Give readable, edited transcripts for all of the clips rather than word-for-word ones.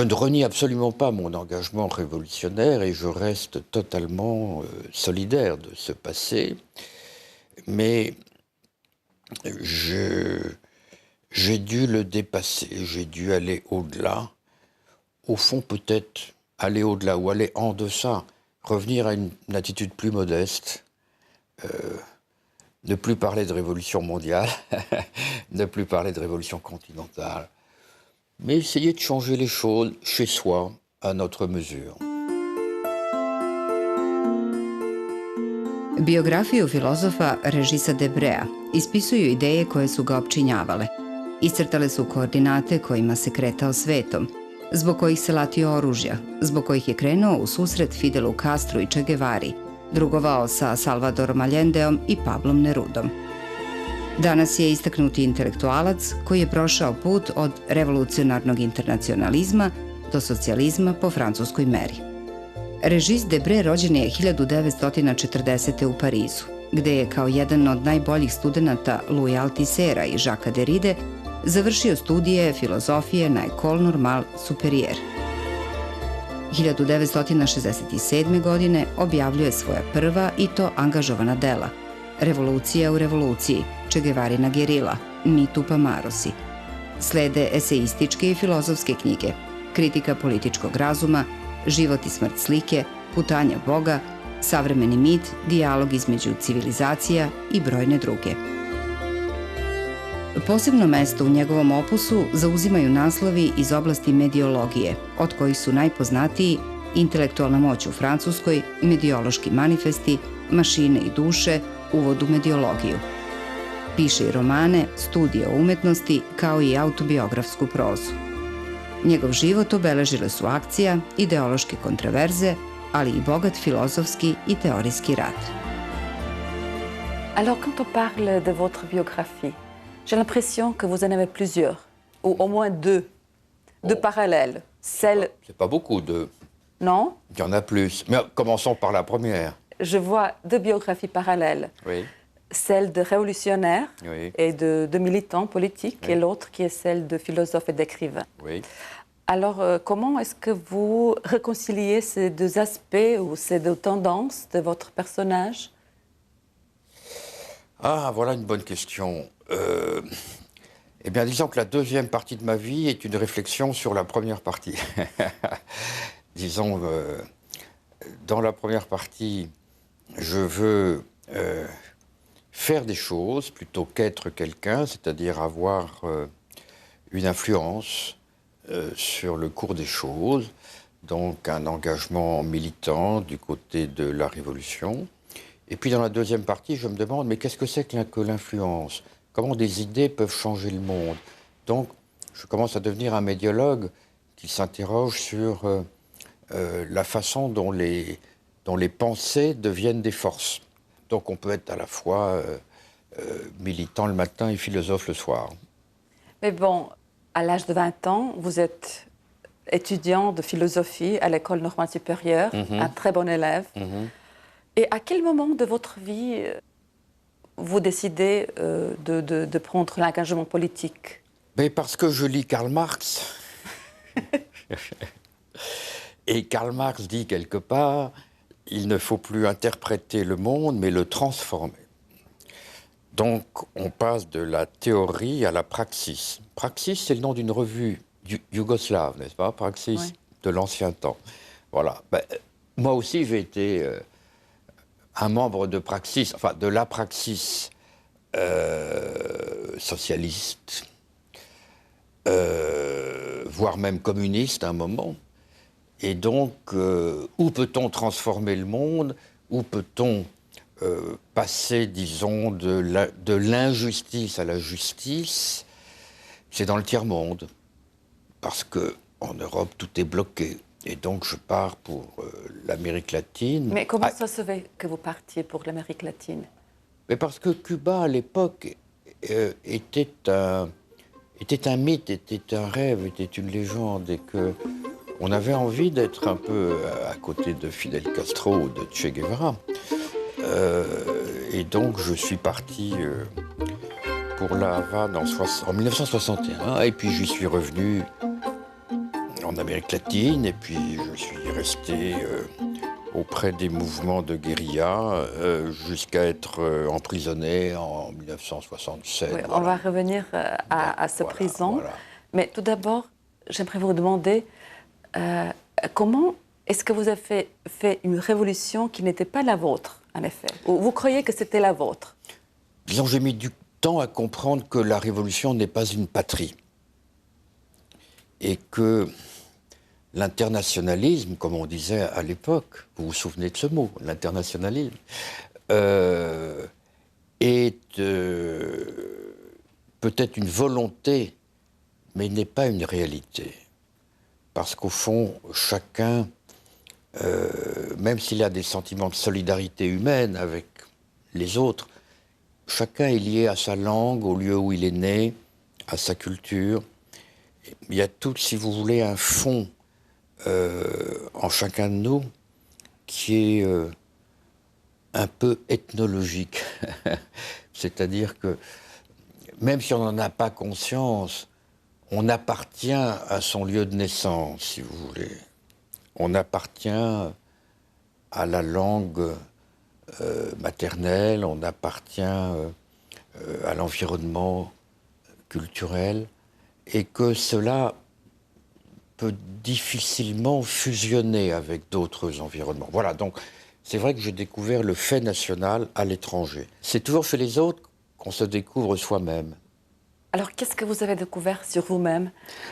Je ne renie absolument pas mon engagement révolutionnaire et je reste totalement solidaire de ce passé, mais j'ai dû le dépasser, j'ai dû aller au-delà. Au fond, peut-être aller au-delà ou aller en deçà, revenir à une attitude plus modeste, ne plus parler de révolution mondiale, ne plus parler de révolution continentale, mais essayer de changer les choses chez soi, à notre mesure. Biografiju filozofa Regisa Debrea ispisuju ideje koje su ga opčinjavale. Iscrtale su koordinate kojima se kretao svetom, zbog kojih se latio oružja, zbog kojih je krenuo u susret Fidelu Castru i Che Guevari, drugovao sa Salvadorom Allendeom i Pablom Nerudom. Danas je istaknuti intelektualac koji je prošao put od revolucionarnog internacionalizma do socijalizma po francuskoj meri. Regis Debray rođen je 1940. u Parizu, gde je kao jedan od najboljih studenata Louis Althusera i Jacques Derride završio studije filozofije na École Normale Supérieure. 1967. godine objavljuje svoja prva i to angažovana dela Revolucija u revoluciji, Che Guevarina gerila, Mi Tupamarosi. Slede eseističke i filozofske knjige, Kritika političkog razuma, Život i smrt slike, Putanja Boga, Savremeni mit, Dijalog između civilizacija i brojne druge. Posebno mesto u njegovom opusu zauzimaju naslovi iz oblasti mediologije, od kojih su najpoznatiji Intelektualna moć u Francuskoj, Mediološki manifesti, Mašine i duše, Uvod u mediologiju. Piše i romane, studije o umetnosti, kao i autobiografsku prozu. Njegov život obeležile su akcija, ideološke kontraverze, ali i bogat filozofski i teorijski rad. Alors, quand on parle de votre biographie, j'ai l'impression que vous en avez plusieurs, ou au moins deux parallèles. Celle... C'est pas beaucoup, deux. Non? Il y en a plus. Mais commençons par la première. Je vois deux biographies parallèles. Oui. Celle de révolutionnaire Oui. et de militant politique, Oui. et l'autre qui est celle de philosophe et d'écrivain. Oui. Alors, comment est-ce que vous réconciliez ces deux aspects ou ces deux tendances de votre personnage? Ah, voilà une bonne question. Eh bien, disons que la deuxième partie de ma vie est une réflexion sur la première partie. Disons, dans la première partie, je veux faire des choses plutôt qu'être quelqu'un, c'est-à-dire avoir une influence sur le cours des choses, donc un engagement militant du côté de la Révolution. Et puis dans la deuxième partie, je me demande, mais qu'est-ce que c'est que l'influence? Comment des idées peuvent changer le monde? Donc, je commence à devenir un médiologue qui s'interroge sur la façon dont les pensées deviennent des forces. Donc on peut être à la fois militant le matin et philosophe le soir. Mais bon, à l'âge de 20 ans, vous êtes étudiant de philosophie à l'École normale supérieure, un très bon élève. Et à quel moment de votre vie vous décidez de prendre l'engagement politique? Mais parce que je lis Karl Marx. Et Karl Marx dit quelque part, il ne faut plus interpréter le monde, mais le transformer. Donc, on passe de la théorie à la praxis. Praxis, c'est le nom d'une revue yougoslave, n'est-ce pas? Praxis, oui. De l'ancien temps. Voilà. Ben, moi aussi, j'ai été un membre de Praxis, enfin de la Praxis socialiste, voire même communiste à un moment. Et donc, où peut-on transformer le monde? Où peut-on passer, disons, de l'injustice à la justice? C'est dans le tiers-monde. Parce qu'en Europe, tout est bloqué. Et donc, je pars pour l'Amérique latine. Mais comment ça se fait que vous partiez pour l'Amérique latine? Mais parce que Cuba, à l'époque, était un mythe, était un rêve, était une légende. Et qu'on avait envie d'être un peu à côté de Fidel Castro ou de Che Guevara. Et donc, je suis parti pour La Havane en 1961. Et puis, j'y suis revenu... en Amérique latine, et puis je suis resté auprès des mouvements de guérilla jusqu'à être emprisonné en 1967. Oui, voilà. On va revenir à ce prison. Voilà. Mais tout d'abord, j'aimerais vous demander comment est-ce que vous avez fait une révolution qui n'était pas la vôtre, en effet? Ou vous croyez que c'était la vôtre? Disons, j'ai mis du temps à comprendre que la révolution n'est pas une patrie. Et que l'internationalisme, comme on disait à l'époque, vous vous souvenez de ce mot, l'internationalisme, est peut-être une volonté, mais n'est pas une réalité. Parce qu'au fond, chacun, même s'il a des sentiments de solidarité humaine avec les autres, chacun est lié à sa langue, au lieu où il est né, à sa culture. Il y a tout, si vous voulez, un fond en chacun de nous qui est un peu ethnologique. C'est-à-dire que même si on n'en a pas conscience, on appartient à son lieu de naissance, si vous voulez. On appartient à la langue maternelle, on appartient à l'environnement culturel, et que cela peut difficilement fusionner avec d'autres environnements. Voilà, donc c'est vrai que j'ai découvert le fait national à l'étranger. C'est toujours chez les autres qu'on se découvre soi-même. Alors, qu'est-ce que vous avez découvert sur vous-même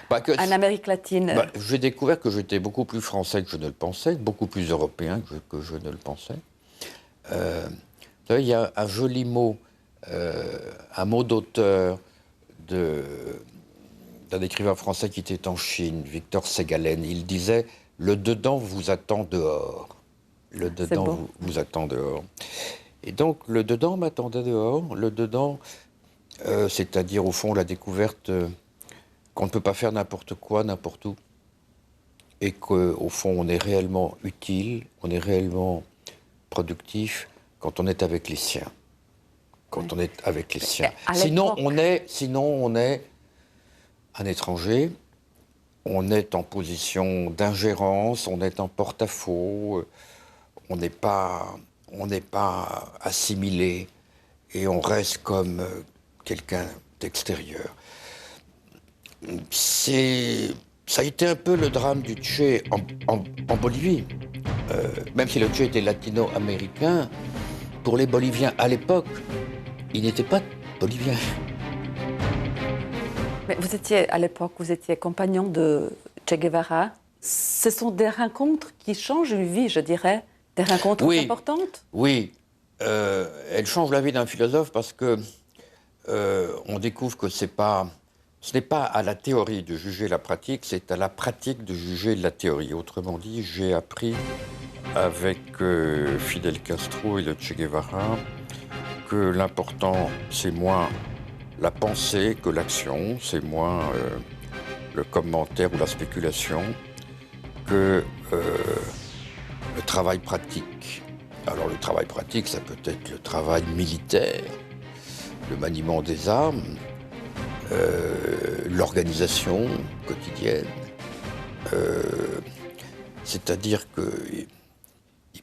en Amérique latine? J'ai découvert que j'étais beaucoup plus français que je ne le pensais, beaucoup plus européen que je ne le pensais. Vous savez, il y a un joli mot, un mot d'auteur d'un écrivain français qui était en Chine, Victor Ségalen. Il disait « Le dedans vous attend dehors ». Le dedans vous attend dehors. Et donc, le dedans m'attendait dehors. Le dedans, c'est-à-dire, au fond, la découverte qu'on ne peut pas faire n'importe quoi, n'importe où. Et qu'au fond, on est réellement utile, on est réellement productif quand on est avec les siens. Quand on est avec les siens. Sinon, on est un étranger, on est en position d'ingérence, on est en porte-à-faux, on n'est pas assimilé et on reste comme quelqu'un d'extérieur. Ça a été un peu le drame du Che en Bolivie. Même si le Che était latino-américain, pour les Boliviens à l'époque, il n'était pas bolivien. Mais vous étiez, à l'époque, vous étiez compagnon de Che Guevara. Ce sont des rencontres qui changent une vie, je dirais, des rencontres importantes. Oui, elles changent la vie d'un philosophe parce que on découvre que ce n'est pas à la théorie de juger la pratique, c'est à la pratique de juger la théorie. Autrement dit, j'ai appris avec Fidel Castro et le Che Guevara que l'important, c'est moins la pensée que l'action, c'est moins le commentaire ou la spéculation que le travail pratique. Alors le travail pratique, ça peut être le travail militaire, le maniement des armes, l'organisation quotidienne. C'est-à-dire qu'ils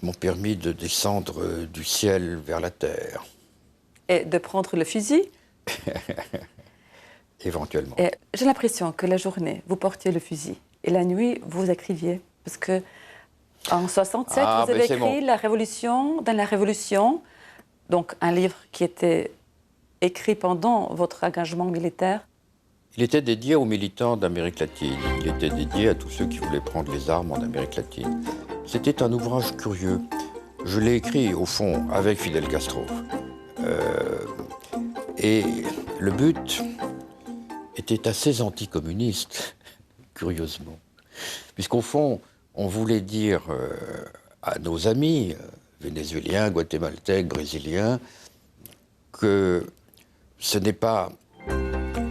m'ont permis de descendre du ciel vers la terre. Et de prendre le fusil? Éventuellement. J'ai l'impression que la journée, vous portiez le fusil et la nuit, vous écriviez. Parce que en 67, vous avez écrit La Révolution dans la Révolution, donc un livre qui était écrit pendant votre engagement militaire. Il était dédié aux militants d'Amérique latine. Il était dédié à tous ceux qui voulaient prendre les armes en Amérique latine. C'était un ouvrage curieux. Je l'ai écrit, au fond, avec Fidel Castro. Et le but était assez anticommuniste, curieusement. Puisqu'au fond, on voulait dire à nos amis, vénézuéliens, guatémaltèques, brésiliens, que ce n'est pas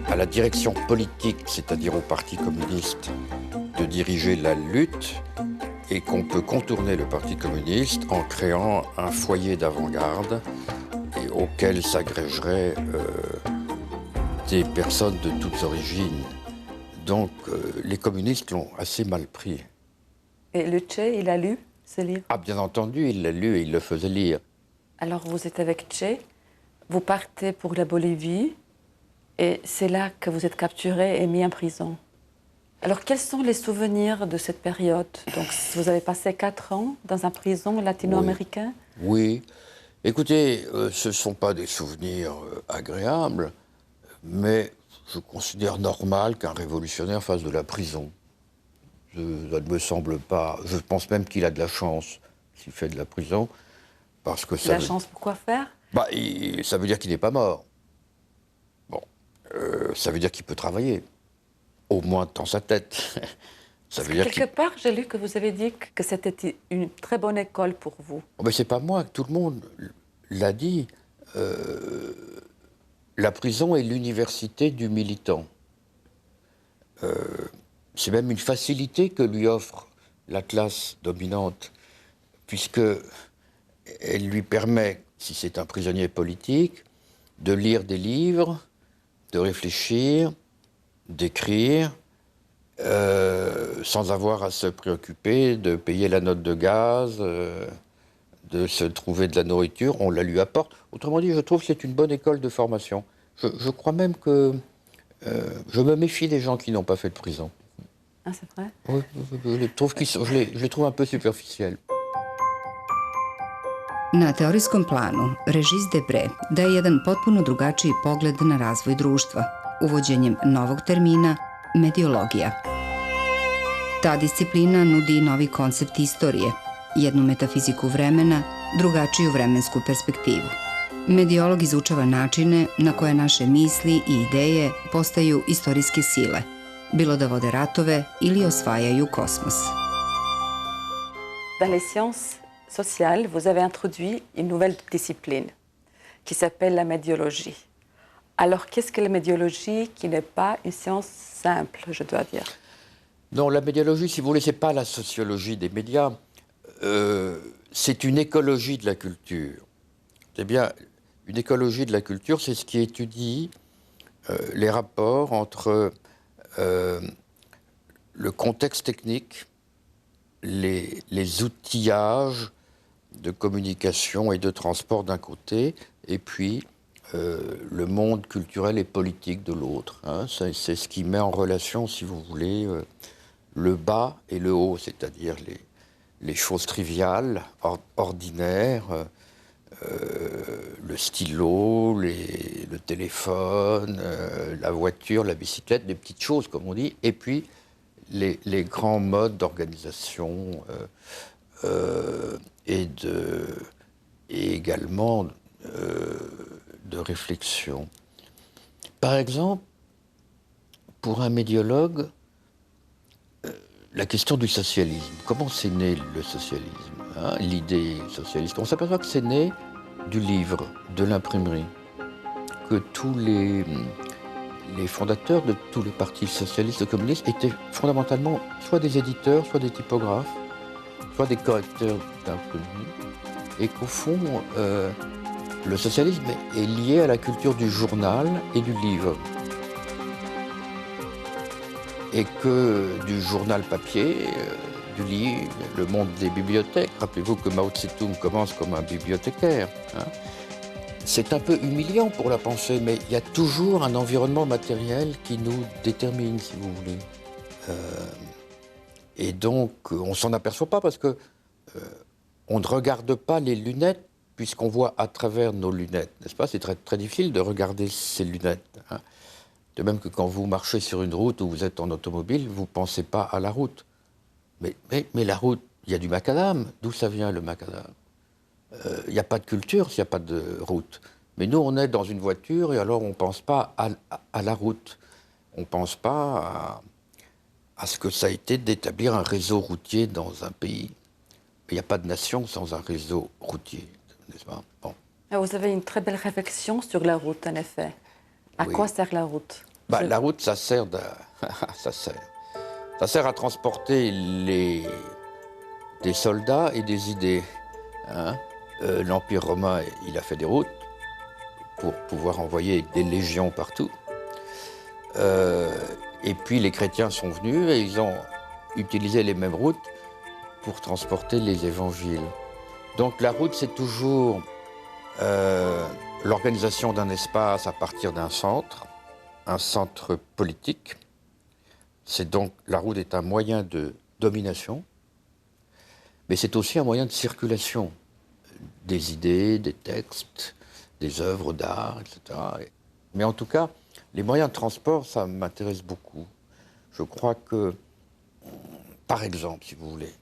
à la direction politique, c'est-à-dire au Parti communiste, de diriger la lutte, et qu'on peut contourner le Parti communiste en créant un foyer d'avant-garde et auquel s'agrégeraient des personnes de toutes origines Donc les communistes l'ont assez mal pris. Et le Che, il a lu ce livre? Ah, bien entendu, il l'a lu et il le faisait lire. Alors vous êtes avec Che, vous partez pour la Bolivie et c'est là que vous êtes capturé et mis en prison. Alors quels sont les souvenirs de cette période? Donc vous avez passé 4 ans dans une prison latino-américaine? Oui. Écoutez, ce ne sont pas des souvenirs agréables, mais je considère normal qu'un révolutionnaire fasse de la prison. Ça ne me semble pas... Je pense même qu'il a de la chance s'il fait de la prison, parce que ça... La chance pour quoi faire? Bah, ça veut dire qu'il n'est pas mort. Bon, ça veut dire qu'il peut travailler, au moins dans sa tête. Ça veut dire quelque part, j'ai lu que vous avez dit que c'était une très bonne école pour vous. Oh, mais c'est pas moi, tout le monde l'a dit. La prison est l'université du militant. C'est même une facilité que lui offre la classe dominante, puisque elle lui permet, si c'est un prisonnier politique, de lire des livres, de réfléchir, d'écrire, sans avoir à se préoccuper de payer la note de gaz, de se trouver de la nourriture, on la lui apporte. Autrement dit, je trouve que c'est une bonne école de formation. Je crois même que je me méfie des gens qui n'ont pas fait de prison. Ah, c'est vrai? Oui, je les trouve un peu superficiels. Na teorijskom planu, Regis Debray daje jedan potpuno drugačiji pogled na razvoj društva, uvođenjem novog termina mediologija. Ta disciplina nudi novi koncept istorije, jednu metafiziku vremena, drugačiju vremensku perspektivu. Mediolog izučava načine na koje naše misli i ideje postaju istorijske sile, bilo da vode ratove ili osvajaju kosmos. Dans les sciences sociales, vous avez introduit une nouvelle discipline qui s'appelle la médiologie. Alors, qu'est-ce que la médiologie qui n'est pas une science simple, je dois dire? Non, la médiologie, si vous voulez, ce n'est pas la sociologie des médias. C'est une écologie de la culture. Eh bien, une écologie de la culture, c'est ce qui étudie les rapports entre le contexte technique, les outillages de communication et de transport d'un côté, et puis le monde culturel et politique de l'autre. Hein. C'est ce qui met en relation, si vous voulez, le bas et le haut, c'est-à-dire les choses triviales, ordinaires, le stylo, le téléphone, la voiture, la bicyclette, des petites choses, comme on dit, et puis les grands modes d'organisation et également de réflexion. Par exemple, pour un médiologue, la question du socialisme. Comment c'est né le socialisme, hein, l'idée socialiste? On s'aperçoit que c'est né du livre, de l'imprimerie, que tous les fondateurs de tous les partis socialistes et communistes étaient fondamentalement soit des éditeurs, soit des typographes, soit des correcteurs d'imprimerie, et qu'au fond, le socialisme est lié à la culture du journal et du livre. Et que du journal papier, du livre, le monde des bibliothèques, rappelez-vous que Mao Tse-tung commence comme un bibliothécaire, hein. C'est un peu humiliant pour la pensée, mais il y a toujours un environnement matériel qui nous détermine, si vous voulez. Et donc, on ne s'en aperçoit pas parce que on ne regarde pas les lunettes puisqu'on voit à travers nos lunettes, n'est-ce pas? C'est très, très difficile de regarder ces lunettes, hein. De même que quand vous marchez sur une route ou vous êtes en automobile, vous ne pensez pas à la route. Mais la route, il y a du macadam. D'où ça vient, le macadam? Il n'y a pas de culture s'il n'y a pas de route. Mais nous, on est dans une voiture et alors on ne pense pas à la route. On ne pense pas à ce que ça a été d'établir un réseau routier dans un pays. Il n'y a pas de nation sans un réseau routier, n'est-ce pas? Bon. Vous avez une très belle réflexion sur la route, en effet. À quoi sert la route? La route, ça sert à transporter des soldats et des idées, hein. L'Empire romain, il a fait des routes pour pouvoir envoyer des légions partout. Et puis les chrétiens sont venus et ils ont utilisé les mêmes routes pour transporter les évangiles. Donc la route, c'est toujours l'organisation d'un espace à partir d'un centre politique. C'est donc, la route est un moyen de domination, mais c'est aussi un moyen de circulation des idées, des textes, des œuvres d'art, etc. Mais en tout cas, les moyens de transport, ça m'intéresse beaucoup. Je crois que, par exemple, si vous voulez,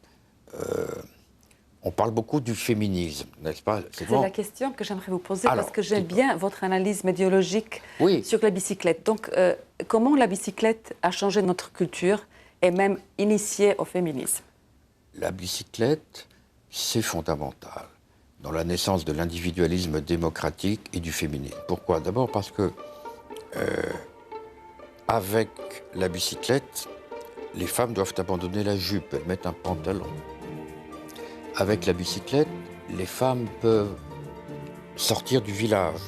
on parle beaucoup du féminisme, n'est-ce pas? C'est la question que j'aimerais vous poser, parce que j'aime bien votre analyse médiologique sur la bicyclette. Donc, comment la bicyclette a changé notre culture et même initié au féminisme? La bicyclette, c'est fondamental dans la naissance de l'individualisme démocratique et du féminisme. Pourquoi? D'abord parce que, avec la bicyclette, les femmes doivent abandonner la jupe, elles mettent un pantalon. Avec la bicyclette, les femmes peuvent sortir du village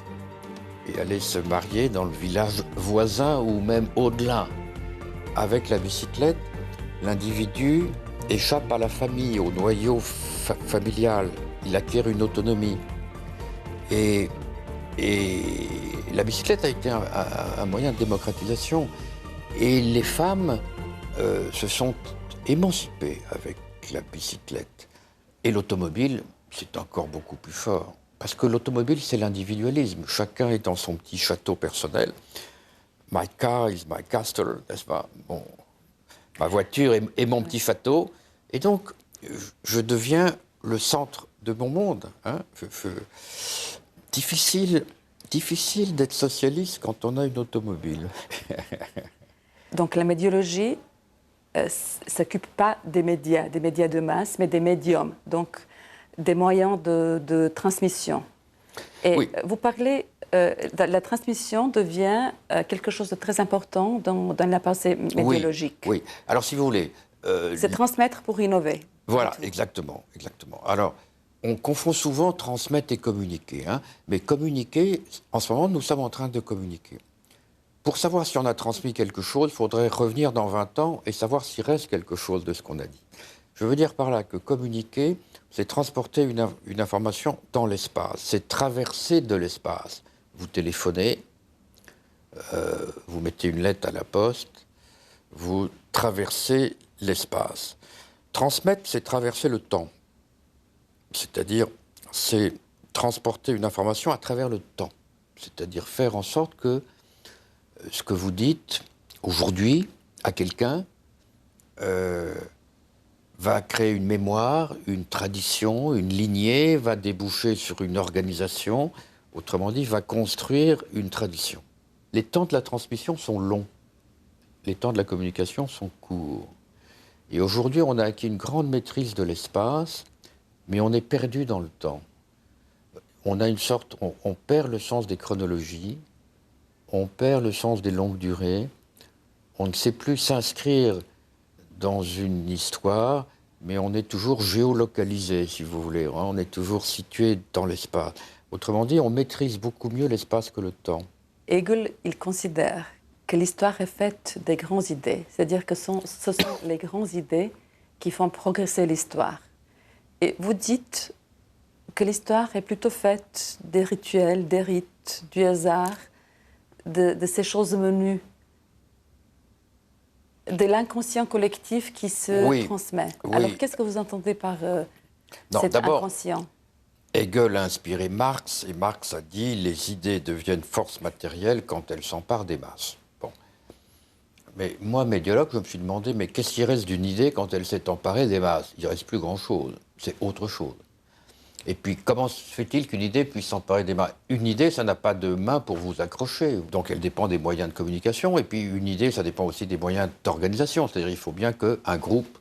et aller se marier dans le village voisin ou même au-delà. Avec la bicyclette, l'individu échappe à la famille, au noyau familial. Il acquiert une autonomie. Et la bicyclette a été un moyen de démocratisation. Et les femmes se sont émancipées avec la bicyclette. Et l'automobile, c'est encore beaucoup plus fort. Parce que l'automobile, c'est l'individualisme. Chacun est dans son petit château personnel. My car is my castle, n'est-ce pas? Bon, ma voiture est mon petit château. Et donc, je deviens le centre de mon monde. Hein. Difficile d'être socialiste quand on a une automobile. Donc la médiologie ne s'occupe pas des médias de masse, mais des médiums, donc des moyens de transmission. Et oui. Vous parlez, la transmission devient quelque chose de très important dans la pensée médiologique. Oui, alors si vous voulez... c'est transmettre pour innover. Voilà, exactement. Alors, on confond souvent transmettre et communiquer. Hein, mais communiquer, en ce moment, nous sommes en train de communiquer. Pour savoir si on a transmis quelque chose, il faudrait revenir dans 20 ans et savoir s'il reste quelque chose de ce qu'on a dit. Je veux dire par là que communiquer, c'est transporter une information dans l'espace, c'est traverser de l'espace. Vous téléphonez, vous mettez une lettre à la poste, vous traversez l'espace. Transmettre, c'est traverser le temps. C'est-à-dire, c'est transporter une information à travers le temps. C'est-à-dire faire en sorte que ce que vous dites aujourd'hui à quelqu'un va créer une mémoire, une tradition, une lignée, va déboucher sur une organisation, autrement dit, va construire une tradition. Les temps de la transmission sont longs, les temps de la communication sont courts. Et aujourd'hui, on a acquis une grande maîtrise de l'espace, mais on est perdu dans le temps. On a une sorte, on perd le sens des chronologies, on perd le sens des longues durées, on ne sait plus s'inscrire dans une histoire, mais on est toujours géolocalisé, si vous voulez, hein, on est toujours situé dans l'espace. Autrement dit, on maîtrise beaucoup mieux l'espace que le temps. Hegel, il considère que l'histoire est faite des grandes idées, c'est-à-dire que ce sont les grandes idées qui font progresser l'histoire. Et vous dites que l'histoire est plutôt faite des rituels, des rites, du hasard, de ces choses menues, de l'inconscient collectif qui se transmet. Oui. Alors, qu'est-ce que vous entendez par cet inconscient? Hegel a inspiré Marx, et Marx a dit « les idées deviennent force matérielle quand elles s'emparent des masses ». Bon. Mais moi, médiologue, je me suis demandé, mais qu'est-ce qui reste d'une idée quand elle s'est emparée des masses? Il ne reste plus grand-chose, c'est autre chose. Et puis, comment se fait-il qu'une idée puisse s'emparer des masses? Une idée, ça n'a pas de main pour vous accrocher. Donc, elle dépend des moyens de communication. Et puis, une idée, ça dépend aussi des moyens d'organisation. C'est-à-dire il faut bien qu'un groupe,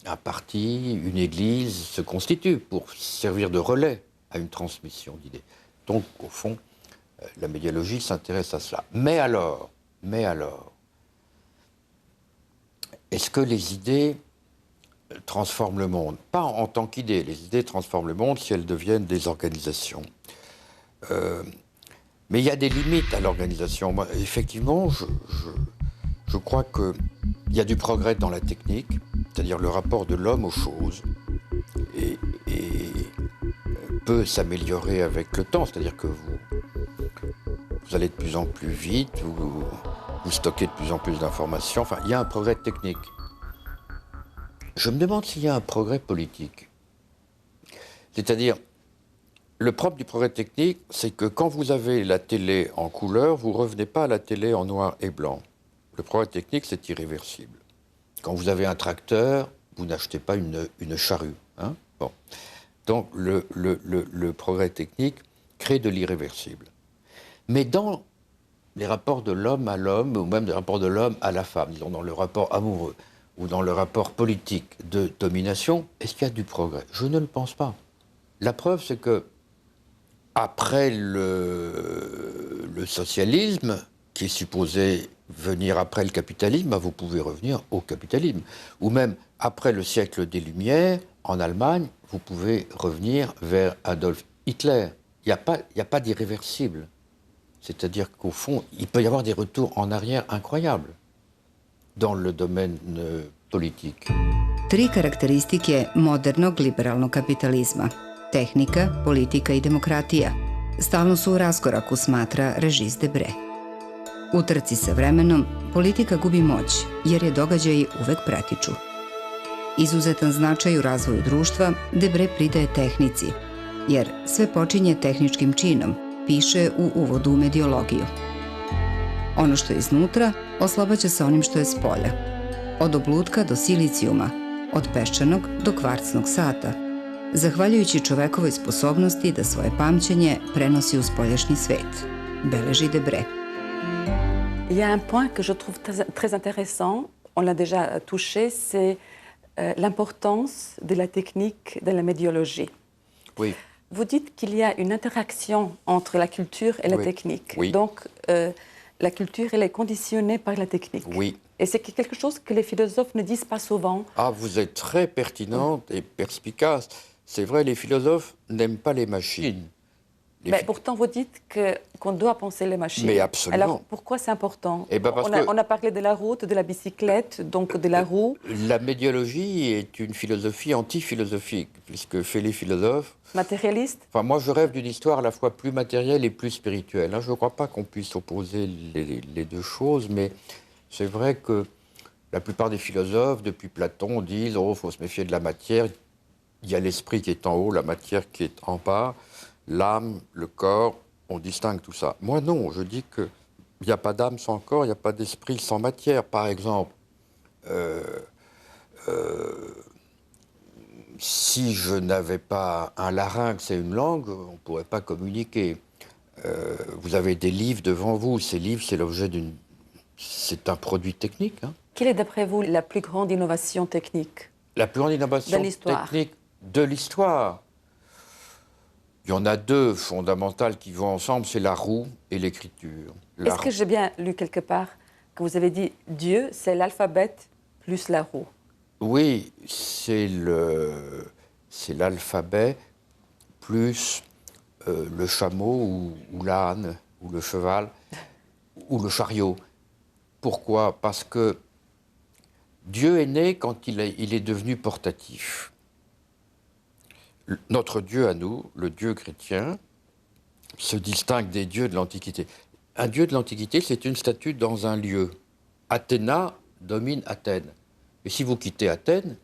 un parti, une église se constituent pour servir de relais à une transmission d'idées. Donc, au fond, la médiologie s'intéresse à cela. Mais alors, est-ce que les idées transforment le monde? Pas en tant qu'idées. Les idées transforment le monde si elles deviennent des organisations. Mais il y a des limites à l'organisation. Moi, effectivement, Je crois qu'il y a du progrès dans la technique, c'est-à-dire le rapport de l'homme aux choses, et peut s'améliorer avec le temps, c'est-à-dire que vous allez de plus en plus vite, vous stockez de plus en plus d'informations, enfin, il y a un progrès technique. Je me demande s'il y a un progrès politique. C'est-à-dire, le propre du progrès technique, c'est que quand vous avez la télé en couleur, vous ne revenez pas à la télé en noir et blanc. Le progrès technique, c'est irréversible. Quand vous avez un tracteur, vous n'achetez pas une charrue. Hein? Bon. Donc, le progrès technique crée de l'irréversible. Mais dans les rapports de l'homme à l'homme, ou même des rapports de l'homme à la femme, disons dans le rapport amoureux, ou dans le rapport politique de domination, est-ce qu'il y a du progrès? Je ne le pense pas. La preuve, c'est que après le socialisme, qui est supposé venir après le capitalisme, ben vous pouvez revenir au capitalisme. Ou même après le siècle des Lumières, en Allemagne, vous pouvez revenir vers Adolf Hitler. Il n'y a pas d'irréversible. C'est-à-dire qu'au fond, il peut y avoir des retours en arrière incroyables dans le domaine politique. 3 karakteristike modernog liberalnog kapitalizma. Tehnika, politika i demokratija. Stalno su u raskoraku, smatra Regis Debray. U trci sa vremenom, politika gubi moć, jer je događaji uvek pretiču. Izuzetan značaj u razvoju društva Debray pridaje tehnici, jer sve počinje tehničkim činom, piše u uvodu u mediologiju. Ono što je iznutra oslobađa se onim što je spolja. Od oblutka do silicijuma, od peščanog do kvarcnog sata, zahvaljujući čovekovoj sposobnosti da svoje pamćenje prenosi u spoljašnji svet, beleži Debray. Il y a un point que je trouve très intéressant, on l'a déjà touché, c'est l'importance de la technique de la médiologie. Oui. Vous dites qu'il y a une interaction entre la culture et la technique. Oui. Donc, la culture, elle est conditionnée par la technique. Oui. Et c'est quelque chose que les philosophes ne disent pas souvent. Ah, vous êtes très pertinente et perspicace. C'est vrai, les philosophes n'aiment pas les machines. Mais pourtant, vous dites qu'on doit penser les machines. Mais absolument. Alors, pourquoi c'est important? Eh ben parce on a parlé de la route, de la bicyclette, donc de la roue. La médiologie est une philosophie anti-philosophique, puisque chez les philosophes... Matérialiste? Enfin, moi, je rêve d'une histoire à la fois plus matérielle et plus spirituelle. Je ne crois pas qu'on puisse opposer les deux choses, mais c'est vrai que la plupart des philosophes, depuis Platon, disent « Oh, il faut se méfier de la matière. Il y a l'esprit qui est en haut, la matière qui est en bas. » L'âme, le corps, on distingue tout ça. Moi, non, je dis qu'il n'y a pas d'âme sans corps, il n'y a pas d'esprit sans matière. Par exemple, si je n'avais pas un larynx et une langue, on ne pourrait pas communiquer. Vous avez des livres devant vous. Ces livres, c'est l'objet d'une... C'est un produit technique. Hein. Quelle est, d'après vous, la plus grande innovation technique? La plus grande innovation technique de l'histoire. Il y en a deux fondamentales qui vont ensemble, c'est la roue et l'écriture. Est-ce que j'ai bien lu quelque part que vous avez dit Dieu, c'est l'alphabet plus la roue? Oui, c'est l'alphabet plus le chameau ou l'âne ou le cheval ou le chariot. Pourquoi? Parce que Dieu est né quand il est devenu portatif. Notre Dieu à nous, le Dieu chrétien, se distingue des dieux de l'Antiquité. Un dieu de l'Antiquité, c'est une statue dans un lieu. Athéna domine Athènes. Et si vous quittez Athènes,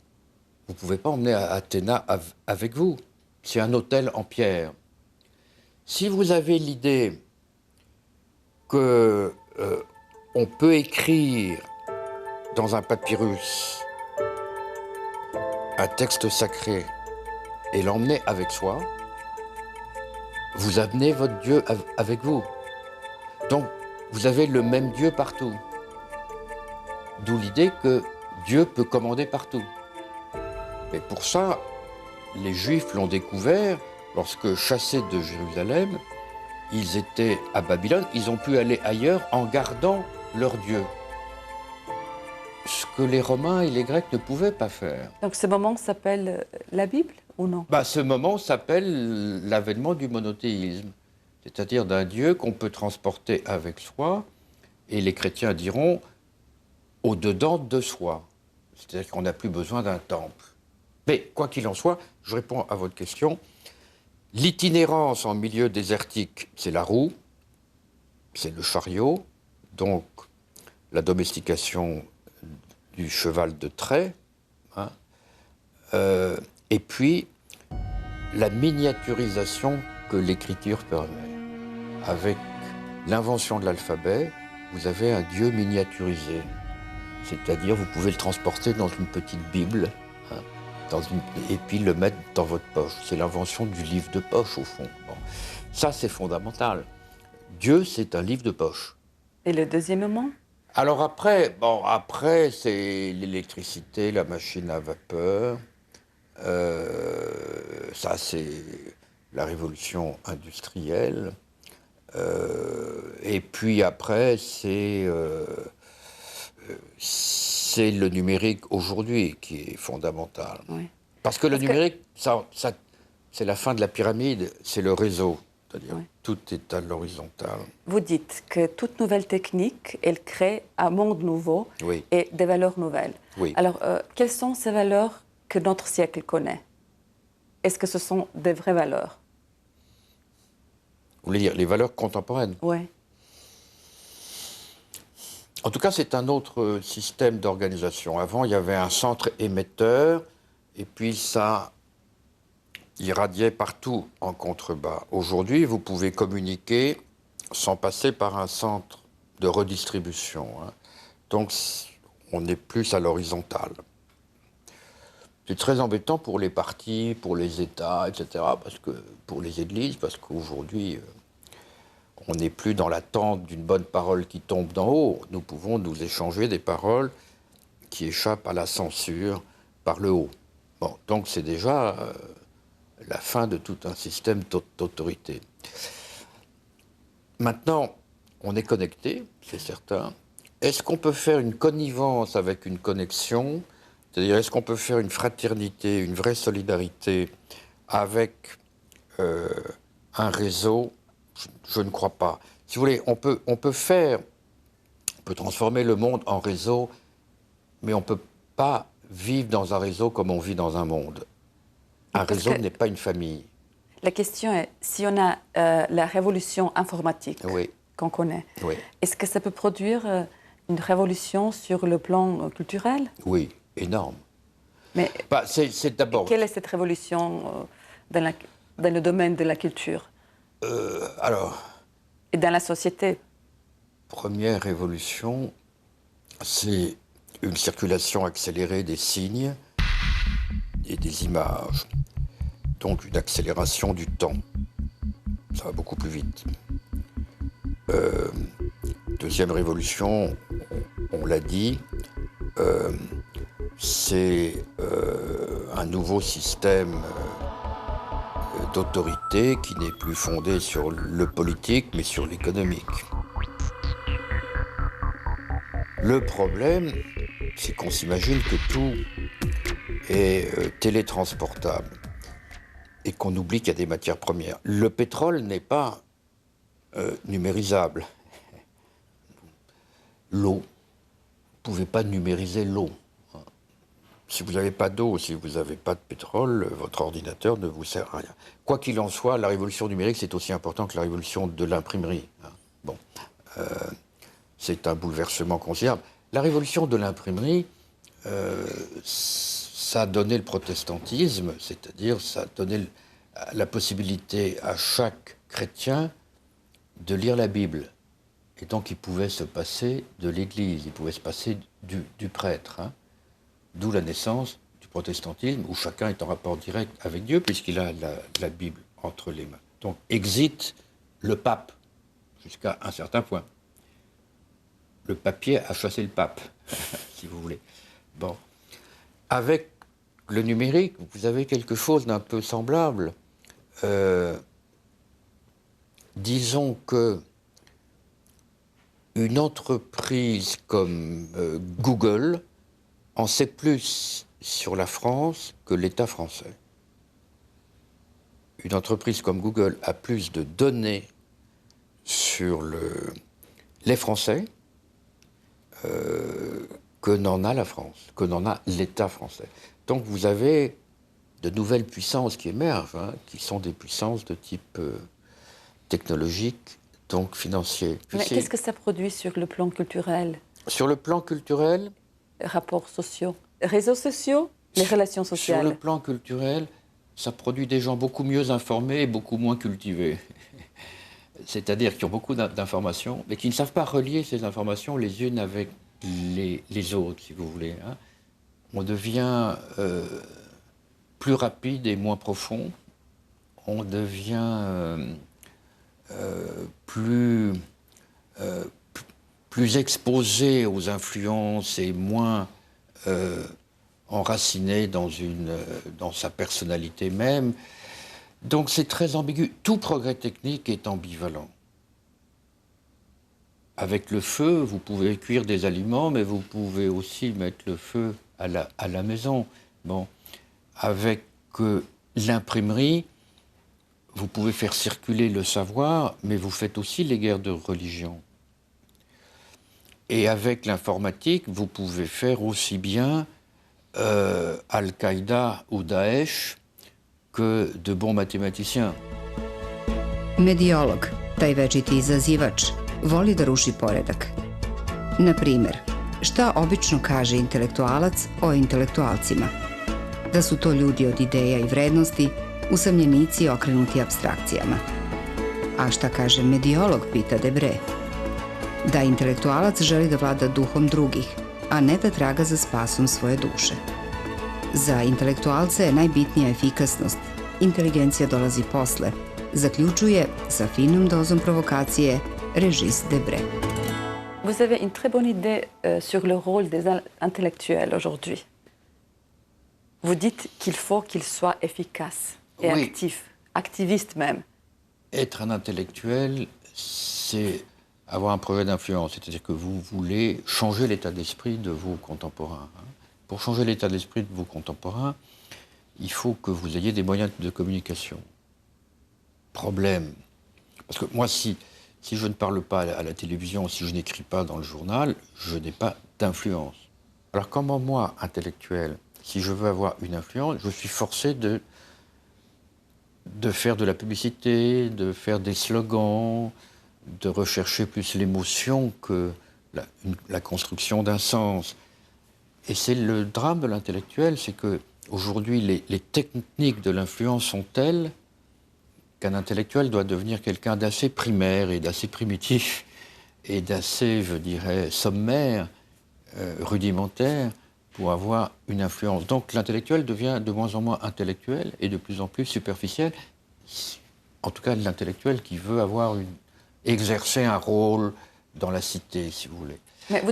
vous ne pouvez pas emmener Athéna avec vous. C'est un autel en pierre. Si vous avez l'idée qu'on peut écrire dans un papyrus un texte sacré et l'emmener avec soi, vous amenez votre Dieu avec vous. Donc, vous avez le même Dieu partout. D'où l'idée que Dieu peut commander partout. Et pour ça, les Juifs l'ont découvert lorsque, chassés de Jérusalem, ils étaient à Babylone, ils ont pu aller ailleurs en gardant leur Dieu. Ce que les Romains et les Grecs ne pouvaient pas faire. Donc ce moment s'appelle la Bible ou non? Ce moment s'appelle l'avènement du monothéisme, c'est-à-dire d'un Dieu qu'on peut transporter avec soi, et les chrétiens diront au-dedans de soi. C'est-à-dire qu'on n'a plus besoin d'un temple. Mais quoi qu'il en soit, je réponds à votre question. L'itinérance en milieu désertique, c'est la roue, c'est le chariot, donc la domestication du cheval de trait, hein, et puis la miniaturisation que l'écriture permet. Avec l'invention de l'alphabet, vous avez un Dieu miniaturisé. C'est-à-dire, vous pouvez le transporter dans une petite Bible, hein, et puis le mettre dans votre poche. C'est l'invention du livre de poche, au fond. Bon. Ça, c'est fondamental. Dieu, c'est un livre de poche. Et le deuxième moment? Alors après, c'est l'électricité, la machine à vapeur. Ça, c'est la révolution industrielle. Et puis après, c'est le numérique aujourd'hui qui est fondamental. Oui. Parce que le numérique, c'est la fin de la pyramide, c'est le réseau. C'est-à-dire tout est à l'horizontale. Vous dites que toute nouvelle technique, elle crée un monde nouveau Oui. et des valeurs nouvelles. Oui. Alors, quelles sont ces valeurs que notre siècle connaît? Est-ce que ce sont des vraies valeurs? Vous voulez dire les valeurs contemporaines? Oui. En tout cas, c'est un autre système d'organisation. Avant, il y avait un centre émetteur, et puis ça irradiait partout en contrebas. Aujourd'hui, vous pouvez communiquer sans passer par un centre de redistribution, hein. Donc, on est plus à l'horizontale. C'est très embêtant pour les partis, pour les États, etc., pour les églises, parce qu'aujourd'hui, on n'est plus dans l'attente d'une bonne parole qui tombe d'en haut. Nous pouvons nous échanger des paroles qui échappent à la censure par le haut. Bon, donc c'est déjà la fin de tout un système d'autorité. Maintenant, on est connecté, c'est certain. Est-ce qu'on peut faire une connivence avec une connexion? C'est-à-dire, est-ce qu'on peut faire une fraternité, une vraie solidarité avec un réseau? Je ne crois pas. Si vous voulez, on peut transformer le monde en réseau, mais on ne peut pas vivre dans un réseau comme on vit dans un monde. Un réseau n'est pas une famille. La question est, si on a la révolution informatique qu'on connaît, est-ce que ça peut produire une révolution sur le plan culturel? Oui, énorme. Mais c'est d'abord... Quelle est cette révolution dans le domaine de la culture? Et dans la société? Première révolution, c'est une circulation accélérée des signes et des images. Donc une accélération du temps. Ça va beaucoup plus vite. Deuxième révolution, on l'a dit, c'est un nouveau système d'autorité qui n'est plus fondé sur le politique, mais sur l'économique. Le problème, c'est qu'on s'imagine que tout est télétransportable et qu'on oublie qu'il y a des matières premières. Le pétrole n'est pas numérisable. L'eau, vous ne pouvez pas numériser l'eau. Si vous n'avez pas d'eau, si vous n'avez pas de pétrole, votre ordinateur ne vous sert à rien. Quoi qu'il en soit, la révolution numérique, c'est aussi important que la révolution de l'imprimerie. Bon, c'est un bouleversement considérable. La révolution de l'imprimerie, ça a donné le protestantisme, c'est-à-dire ça a donné la possibilité à chaque chrétien de lire la Bible. Et donc il pouvait se passer de l'Église, il pouvait se passer du prêtre, hein. D'où la naissance du protestantisme, où chacun est en rapport direct avec Dieu, puisqu'il a la Bible entre les mains. Donc, exit le pape, jusqu'à un certain point. Le papier a chassé le pape, si vous voulez. Bon. Avec le numérique, vous avez quelque chose d'un peu semblable. Disons que une entreprise comme Google en sait plus sur la France que l'État français. Une entreprise comme Google a plus de données sur les Français que n'en a la France, que n'en a l'État français. Donc vous avez de nouvelles puissances qui émergent, hein, qui sont des puissances de type technologique, donc financier. Mais qu'est-ce que ça produit sur le plan culturel? Sur le plan culturel, rapports sociaux, réseaux sociaux, les relations sociales. Sur le plan culturel, ça produit des gens beaucoup mieux informés et beaucoup moins cultivés. C'est-à-dire qui ont beaucoup d'informations, mais qui ne savent pas relier ces informations les unes avec les autres, si vous voulez. Hein. On devient plus rapide et moins profond. On devient plus exposé aux influences et moins enraciné dans sa personnalité même. Donc c'est très ambigu. Tout progrès technique est ambivalent. Avec le feu, vous pouvez cuire des aliments, mais vous pouvez aussi mettre le feu à la maison. Bon. Avec l'imprimerie, vous pouvez faire circuler le savoir, mais vous faites aussi les guerres de religion. Et avec l'informatique, vous pouvez faire aussi bien Al-Qaïda ou Daesh que de bons mathématiciens. Mediolog, taj večiti izazivač, voli da ruši poredak. Na primer, šta obično kaže intelektualac o intelektualcima? Da su to ljudi od ideja i vrednosti, usamljenici okrenuti apstrakcijama. A šta kaže mediolog, pita Debré? Da intelektualac želi da vlada duhom drugih, a ne da traga za spasom svoje duše. Za intelektualce je najbitnija efikasnost. Inteligencija dolazi posle, zaključuje sa finom dozom provokacije Régis Debré. Vous avez une très bonne idée sur le rôle des intellectuels aujourd'hui. Vous dites qu'il faut qu'ils soient efficaces et actifs, activistes même. Être un intellectuel, c'est avoir un projet d'influence, c'est-à-dire que vous voulez changer l'état d'esprit de vos contemporains. Pour changer l'état d'esprit de vos contemporains, il faut que vous ayez des moyens de communication. Problème. Parce que moi, si je ne parle pas à la télévision, si je n'écris pas dans le journal, je n'ai pas d'influence. Alors comment moi, intellectuel, si je veux avoir une influence, je suis forcé de faire de la publicité, de faire des slogans, de rechercher plus l'émotion que la construction d'un sens. Et c'est le drame de l'intellectuel, c'est qu'aujourd'hui, les techniques de l'influence sont telles qu'un intellectuel doit devenir quelqu'un d'assez primaire et d'assez primitif et d'assez, je dirais, sommaire, rudimentaire, pour avoir une influence. Donc l'intellectuel devient de moins en moins intellectuel et de plus en plus superficiel. En tout cas, l'intellectuel qui veut exercer un rôle dans la cité, si vous voulez. Mais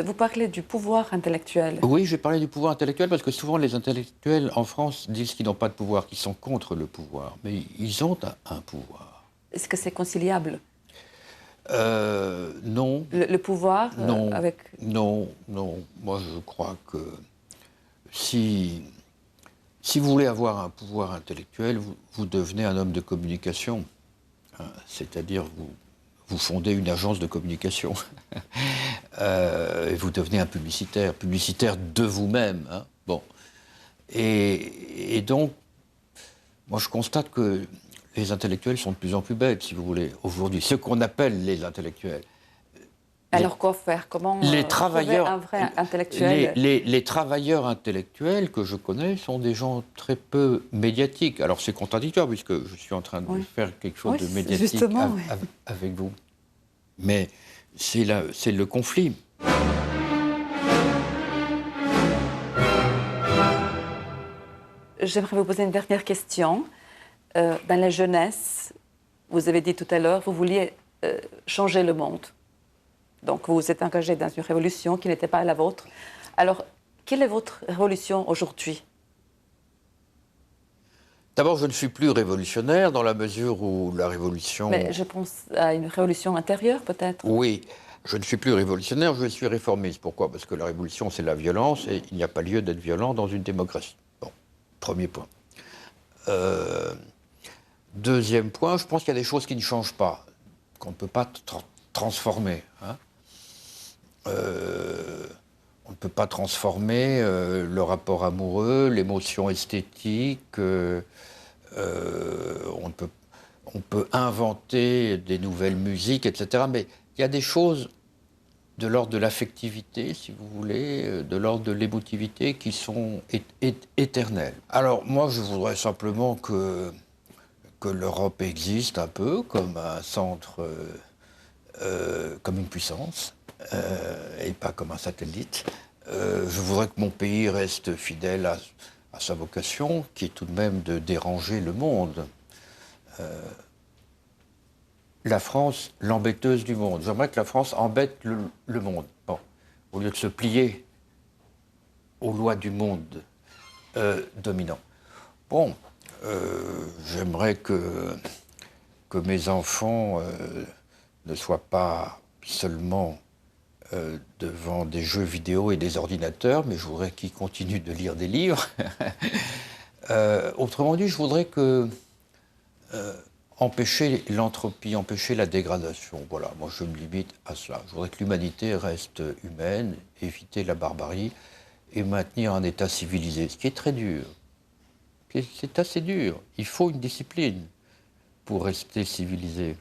vous parlez du pouvoir intellectuel. Oui, je vais parler du pouvoir intellectuel parce que souvent les intellectuels en France disent qu'ils n'ont pas de pouvoir, qu'ils sont contre le pouvoir. Mais ils ont un pouvoir. Est-ce que c'est conciliable? Non. Le pouvoir non, avec... Non. Moi, je crois que si vous voulez avoir un pouvoir intellectuel, vous devenez un homme de communication. Hein, c'est-à-dire, vous fondez une agence de communication. Et vous devenez un publicitaire de vous-même. Hein, bon. Et donc, moi, je constate que les intellectuels sont de plus en plus bêtes, si vous voulez, aujourd'hui. Ce qu'on appelle les intellectuels. Alors quoi faire? Comment trouver un vrai intellectuel? Les travailleurs intellectuels que je connais sont des gens très peu médiatiques. Alors c'est contradictoire puisque je suis en train de faire quelque chose de médiatique avec vous. Mais c'est le conflit. J'aimerais vous poser une dernière question. Dans la jeunesse, vous avez dit tout à l'heure, vous vouliez changer le monde. Donc vous vous êtes engagé dans une révolution qui n'était pas la vôtre. Alors, quelle est votre révolution aujourd'hui? D'abord, je ne suis plus révolutionnaire dans la mesure où la révolution... Mais je pense à une révolution intérieure, peut-être. Oui, je ne suis plus révolutionnaire, je suis réformiste. Pourquoi? Parce que la révolution, c'est la violence, et il n'y a pas lieu d'être violent dans une démocratie. Bon, premier point. Deuxième point, je pense qu'il y a des choses qui ne changent pas, qu'on ne peut pas transformer. Hein. On ne peut pas transformer le rapport amoureux, l'émotion esthétique. On peut inventer des nouvelles musiques, etc. Mais il y a des choses de l'ordre de l'affectivité, si vous voulez, de l'ordre de l'émotivité, qui sont éternelles. Alors moi, je voudrais simplement que l'Europe existe un peu comme un centre, comme une puissance, et pas comme un satellite. Je voudrais que mon pays reste fidèle à sa vocation, qui est tout de même de déranger le monde. La France, l'embêteuse du monde. J'aimerais que la France embête le monde. Bon, au lieu de se plier aux lois du monde dominant. Bon, j'aimerais que mes enfants ne soient pas seulement devant des jeux vidéo et des ordinateurs, mais je voudrais qu'ils continuent de lire des livres. Autrement dit, je voudrais que empêcher l'entropie, empêcher la dégradation. Voilà, moi je me limite à cela. Je voudrais que l'humanité reste humaine, éviter la barbarie et maintenir un état civilisé, ce qui est très dur. C'est assez dur. Il faut une discipline pour rester civilisé.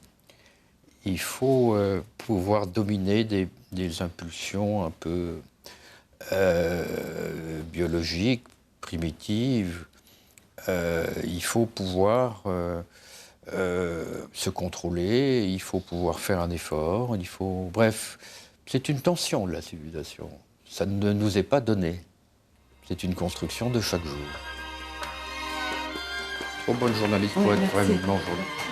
Il faut pouvoir dominer des impulsions un peu biologiques, primitives. Il faut pouvoir se contrôler, il faut pouvoir faire un effort, il faut... Bref, c'est une tension, la civilisation. Ça ne nous est pas donné. C'est une construction de chaque jour. Trop bonne journaliste pour être vraiment journaliste.